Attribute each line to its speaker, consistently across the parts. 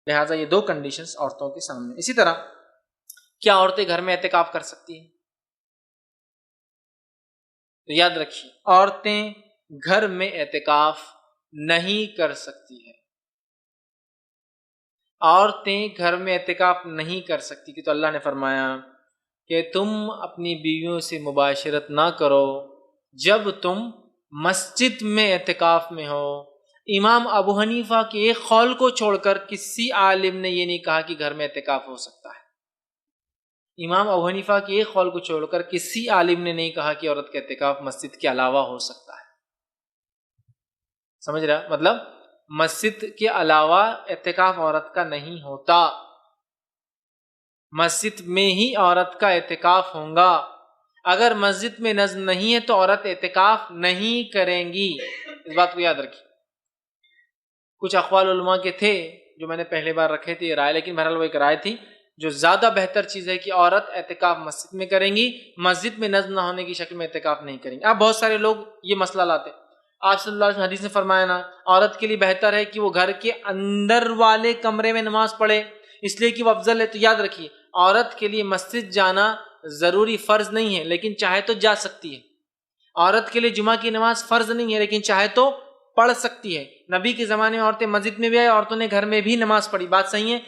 Speaker 1: لہٰذا یہ دو کنڈیشنز عورتوں کے سامنے. اسی طرح کیا عورتیں گھر میں اعتکاف کر سکتی ہیں؟ تو یاد رکھیے عورتیں گھر میں اعتکاف نہیں کر سکتی ہیں. عورتیں گھر میں اعتکاف نہیں کر سکتی کہ تو اللہ نے فرمایا کہ تم اپنی بیویوں سے مباشرت نہ کرو جب تم مسجد میں اعتکاف میں ہو. امام ابو حنیفہ کے ایک قول کو چھوڑ کر کسی عالم نے یہ نہیں کہا کہ گھر میں اعتکاف ہو سکتا ہے. امام ابو حنیفہ کے ایک قول کو چھوڑ کر کسی عالم نے نہیں کہا کہ عورت کا اعتکاف مسجد کے علاوہ ہو سکتا ہے. سمجھ رہا؟ مطلب مسجد کے علاوہ اعتکاف عورت کا نہیں ہوتا، مسجد میں ہی عورت کا اعتکاف ہوگا. اگر مسجد میں نظم نہیں ہے تو عورت اعتکاف نہیں کریں گی. اس بات کو یاد رکھیے. کچھ اقوال علماء کے تھے جو میں نے پہلے بار رکھے تھے یہ رائے، لیکن بہرحال وہ ایک رائے تھی جو زیادہ بہتر چیز ہے کہ عورت اعتکاف مسجد میں کریں گی، مسجد میں نظم نہ ہونے کی شکل میں اعتکاف نہیں کریں گی. اب بہت سارے لوگ یہ مسئلہ لاتے. آپ صلی اللہ علیہ وسلم حدیث نے فرمایا نا عورت کے لیے بہتر ہے کہ وہ گھر کے اندر والے کمرے میں نماز پڑھے اس لیے کہ وہ افضل ہے. تو یاد رکھیے عورت کے لیے مسجد جانا ضروری فرض نہیں ہے لیکن چاہے تو جا سکتی ہے. عورت کے لیے جمعہ کی نماز فرض نہیں ہے لیکن چاہے تو پڑھ سکتی ہے. نبی کے زمانے میں عورتیں مسجد میں بھی آئی، عورتوں نے گھر میں بھی نماز پڑھی، بات صحیح ہے.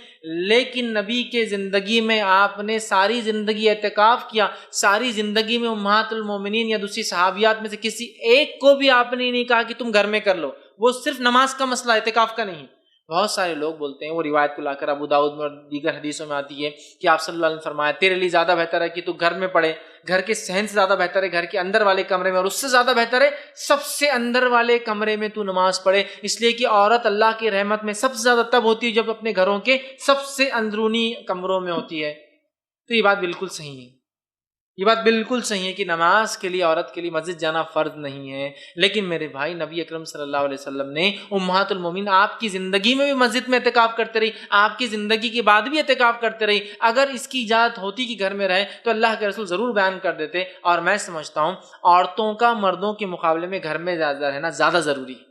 Speaker 1: لیکن نبی کے زندگی میں آپ نے ساری زندگی اعتکاف کیا، ساری زندگی میں امہات المومنین یا دوسری صحابیات میں سے کسی ایک کو بھی آپ نے نہیں کہا کہ تم گھر میں کر لو. وہ صرف نماز کا مسئلہ اعتکاف کا نہیں. بہت سارے لوگ بولتے ہیں، وہ روایت کو لا کر ابو داؤد میں اور دیگر حدیثوں میں آتی ہے کہ آپ صلی اللہ علیہ وسلم نے فرمایا تیرے لیے زیادہ بہتر ہے کہ تو گھر میں پڑھے. گھر کے صحن سے زیادہ بہتر ہے گھر کے اندر والے کمرے میں، اور اس سے زیادہ بہتر ہے سب سے اندر والے کمرے میں تو نماز پڑھے. اس لیے کہ عورت اللہ کی رحمت میں سب سے زیادہ تب ہوتی ہے جب اپنے گھروں کے سب سے اندرونی کمروں میں ہوتی ہے. تو یہ بات بالکل صحیح ہے. یہ بات بالکل صحیح ہے کہ نماز کے لیے عورت کے لیے مسجد جانا فرض نہیں ہے. لیکن میرے بھائی نبی اکرم صلی اللہ علیہ وسلم نے امہات المومنین آپ کی زندگی میں بھی مسجد میں اعتکاف کرتے رہی، آپ کی زندگی کے بعد بھی اعتکاف کرتے رہی. اگر اس کی اجازت ہوتی کہ گھر میں رہے تو اللہ کے رسول ضرور بیان کر دیتے. اور میں سمجھتا ہوں عورتوں کا مردوں کے مقابلے میں گھر میں رہنا زیادہ ضروری ہے.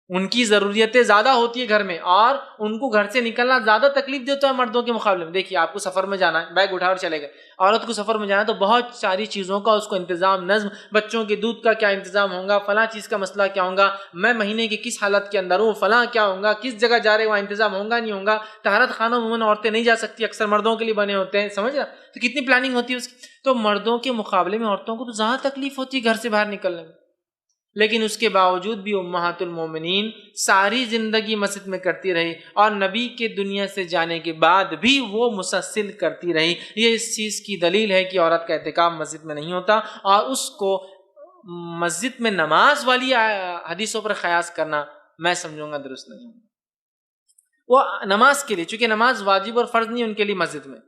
Speaker 1: ان کی ضروریتیں زیادہ ہوتی ہے گھر میں، اور ان کو گھر سے نکلنا زیادہ تکلیف دیتا ہے مردوں کے مقابلے میں. دیکھیے آپ کو سفر میں جانا ہے، بیگ اٹھا اور چلے گئے. عورت کو سفر میں جانا ہے تو بہت ساری چیزوں کا اس کو انتظام، نظم، بچوں کے دودھ کا کیا انتظام ہوگا، فلاں چیز کا مسئلہ کیا ہوگا، میں مہینے کی کس حالت کے اندر ہوں، فلاں کیا ہوگا، کس جگہ جا رہے وہاں انتظام ہوگا نہیں ہوگا. طہارت خانہ عموماً عورتیں نہیں جا سکتی، اکثر مردوں کے لیے بنے ہوتے ہیں. سمجھ رہا؟ تو کتنی پلاننگ ہوتی ہے اس کی. تو مردوں کے مقابلے میں عورتوں کو تو زیادہ تکلیف ہوتی ہے گھر سے باہر نکلنے میں. لیکن اس کے باوجود بھی امہات المومنین ساری زندگی مسجد میں کرتی رہی، اور نبی کے دنیا سے جانے کے بعد بھی وہ مسلسل کرتی رہی. یہ اس چیز کی دلیل ہے کہ عورت کا اعتکاف مسجد میں نہیں ہوتا، اور اس کو مسجد میں نماز والی حدیثوں پر قیاس کرنا میں سمجھوں گا درست نہیں. وہ نماز کے لیے، چونکہ نماز واجب اور فرض نہیں ان کے لیے مسجد میں،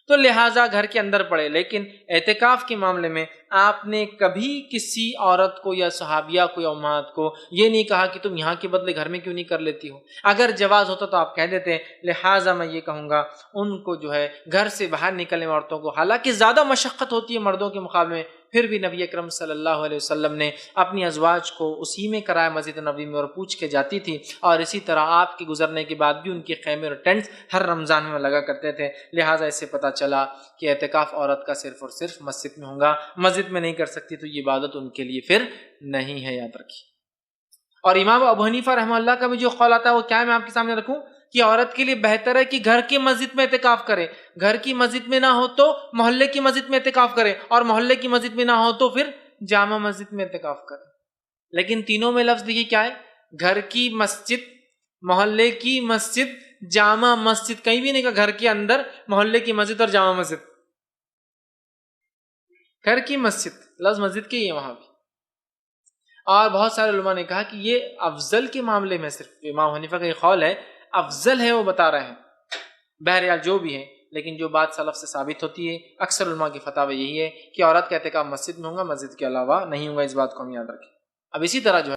Speaker 1: تو لہٰذا گھر کے اندر پڑھے. لیکن اعتکاف کے معاملے میں آپ نے کبھی کسی عورت کو یا صحابیہ کو یا امہات کو یہ نہیں کہا کہ تم یہاں کے بدلے گھر میں کیوں نہیں کر لیتی ہو. اگر جواز ہوتا تو آپ کہہ دیتے. لہٰذا میں یہ کہوں گا ان کو جو ہے گھر سے باہر نکلنے میں عورتوں کو حالانکہ زیادہ مشقت ہوتی ہے مردوں کے مقابلے میں، پھر بھی نبی اکرم صلی اللہ علیہ وسلم نے اپنی ازواج کو اسی میں کرایا مسجد نبوی میں، اور پوچھ کے جاتی تھی. اور اسی طرح آپ کے گزرنے کے بعد بھی ان کے خیمے اور ٹینٹس ہر رمضان میں لگا کرتے تھے. لہٰذا اس سے پتہ چلا کہ اعتکاف عورت کا صرف اور صرف مسجد میں ہوگا. مسجد میں نہیں کر سکتی تو یہ عبادت ان کے لیے پھر نہیں ہے، یاد رکھیے. اور امام ابو حنیفہ رحمہ اللہ کا بھی جو قول آتا ہے وہ کیا ہے میں آپ کے سامنے رکھوں کہ عورت کے لیے بہتر ہے کہ گھر کی مسجد میں اعتکاف کرے. گھر کی مسجد میں نہ ہو تو محلے کی مسجد میں اعتکاف کرے، اور محلے کی مسجد میں نہ ہو تو پھر جامع مسجد میں اعتکاف کرے. لیکن تینوں میں لفظ دیکھیے کیا ہے، گھر کی مسجد، محلے کی مسجد، جامع مسجد. کہیں بھی نہیں کہا گھر کے اندر محلے کی مسجد اور جامع مسجد. گھر کی مسجد لفظ مسجد کے ہی ہے وہاں بھی. اور بہت سارے علماء نے کہا کہ یہ افضل کے معاملے میں صرف امام حنیفہ کا یہ قول ہے، افضل ہے وہ بتا رہے ہیں. بہرحال جو بھی ہے، لیکن جو بات سلف سے ثابت ہوتی ہے اکثر علماء کی فتاوی یہی ہے کہ عورت کا اعتکاف مسجد میں ہوگا، مسجد کے علاوہ نہیں ہوگا. اس بات کو ہم یاد رکھیں. اب اسی طرح جو ہے